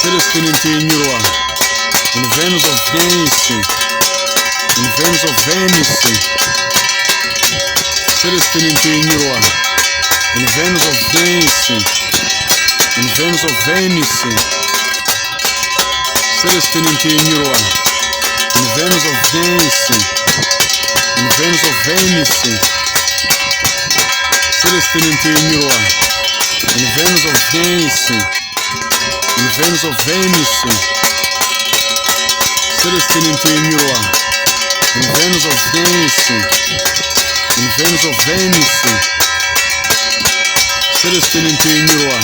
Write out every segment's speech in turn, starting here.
Celestin Ntihinyurwa, in Venus of Venice, in Venus of Venice. Celestin Ntihinyurwa, in Venus of Venice, in Venus of Venice. Celestin Ntihinyurwa, in Venus of Venice, in Venus of Venice. Celestin Ntihinyurwa, in Venus of Venice, in Venus of Venice. Celestin Ntihinyurwa, in Venus of Venice, in Venus of Venice. Celestin Ntihinyurwa,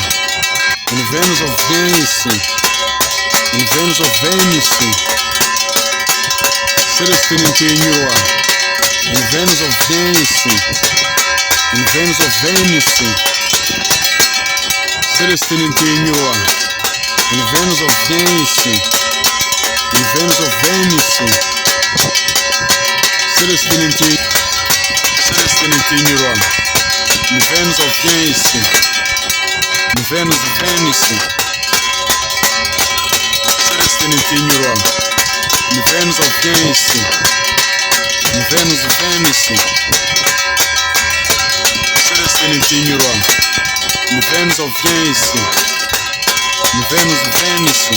in Venus of Venice, in Venus of Venice. Celestin Ntihinyurwa, in Venus of Venice, in Venus of Venice. Celestin Ntihinyurwa, in Venus of Venice, in Venus of Venice. Celestin Ntihinyurwa, in Venus of Venice, in Venus of Venice. Celestin Ntihinyurwa, in Venus of Venice, in Venus of Venice. Celestin Ntihinyurwa, in Venus of Venice, in Venus of Venice.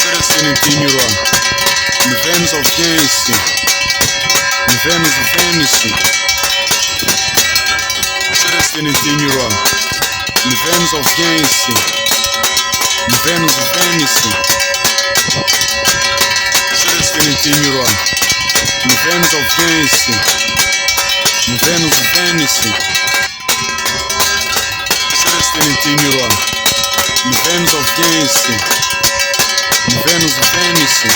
Celestin Ntihinyurwa, in Venus of Venice, in Venus of Venice. Celestin Ntihinyurwa, in Venus of Venice, in Venus of Venice. Celestin Ntihinyurwa, in Venus of Venice, in Venus of Venice. Celestin Ntihinyurwa, in Venus of Venice, in Venus of Venice.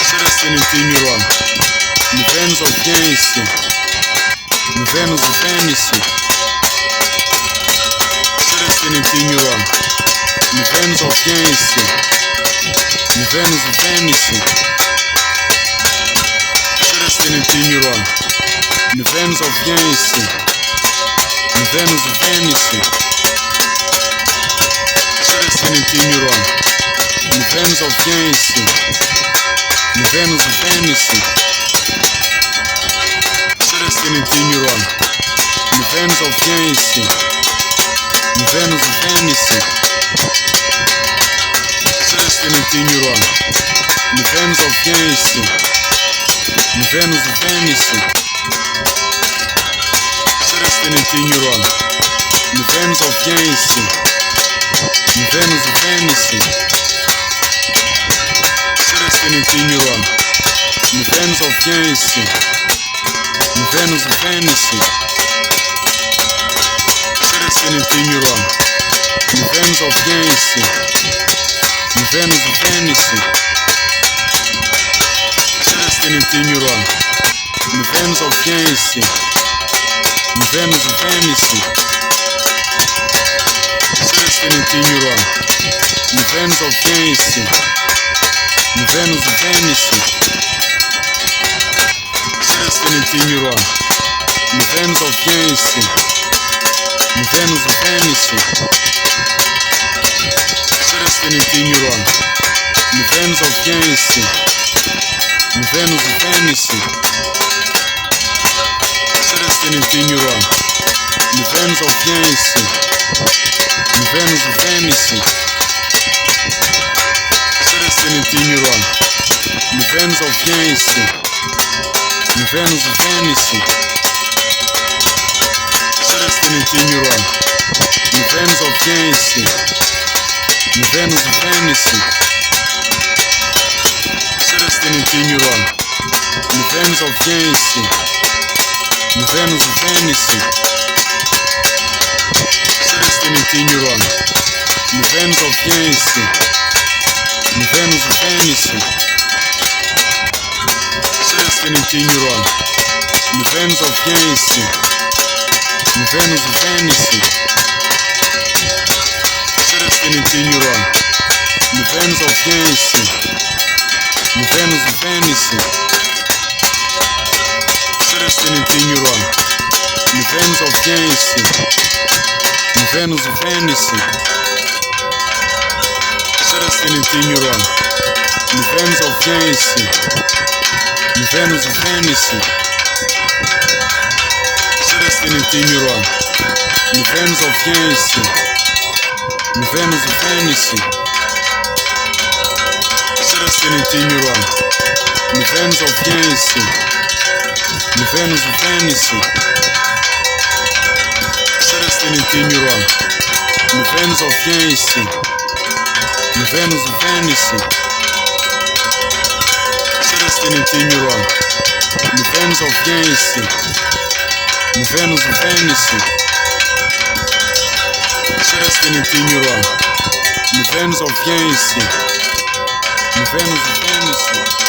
Celestin Ntihinyurwa, in Venus of Venice, in Venus of Venice. Celestin Ntihinyurwa, in Venus of Venice, in Venus of Venice. Celestin Ntihinyurwa, in Venus of Venice, in Venus of Venice. Celestin Ntihinyurwa, in Venus of Venice, in Venus of Venice. Celestin Ntihinyurwa, in Venus of Venice, in Venus of Venice. Celestin Ntihinyurwa, in Venus of Venice, in Venus of Venice. Celestin Ntihinyurwa, in Venus of Venice, in Venus of Venice. Celestin Ntihinyurwa, in Venus of Venice, in Venus of Venice. Celestin Ntihinyurwa, in Venus of Venice, in Venus of Venice. Celestin Ntihinyurwa, in Venus of Venice, in Venus of Venice. Celestin Ntihinyurwa, in Venus of Venice, in Venus of Venice. Celestin Ntihinyurwa, in Venus of Venice, in Venus of Venice. Celestin Ntihinyurwa, in Venus of Venice, in Venus of Venice. Celestin Ntihinyurwa, in Venus of Venice, in Venus of Venice. Celestin Ntihinyurwa, in Venus of Venice, in Venus of Venice. Celestin Ntihinyurwa, in Venus of Venice, in Venus of Venice. Celestin Ntihinyurwa, in Venus of Venice, in Venus of Venice. Celestin Ntihinyurwa, in Venus of Venice, in Venus of Venice. Celestin Ntihinyurwa, in Venus of Venice, in Venus of Venice. Celestin Ntihinyurwa, in Venus of Venice, in Venus of Venice. Celestin Ntihinyurwa, in Venus of Venice, Vênus, Vênice, Celestin Ntihinyurwa, Vênus of Vieux, Vênus, Vênice, Celestin Ntihinyurwa, Vênus of Vieux, Vênus, Vênice, Celestin Ntihinyurwa, Vênus of Vieux, Vênus, Vênice, Celestin Ntihinyurwa, Vênus of Vieux, Vênus, Vênice, Celestin Ntihinyurwa, Vênus of Vieux, Vênus, Vênice, Celestin Ntihinyurwa, Vênus of Vieux, Vênus, Vênice.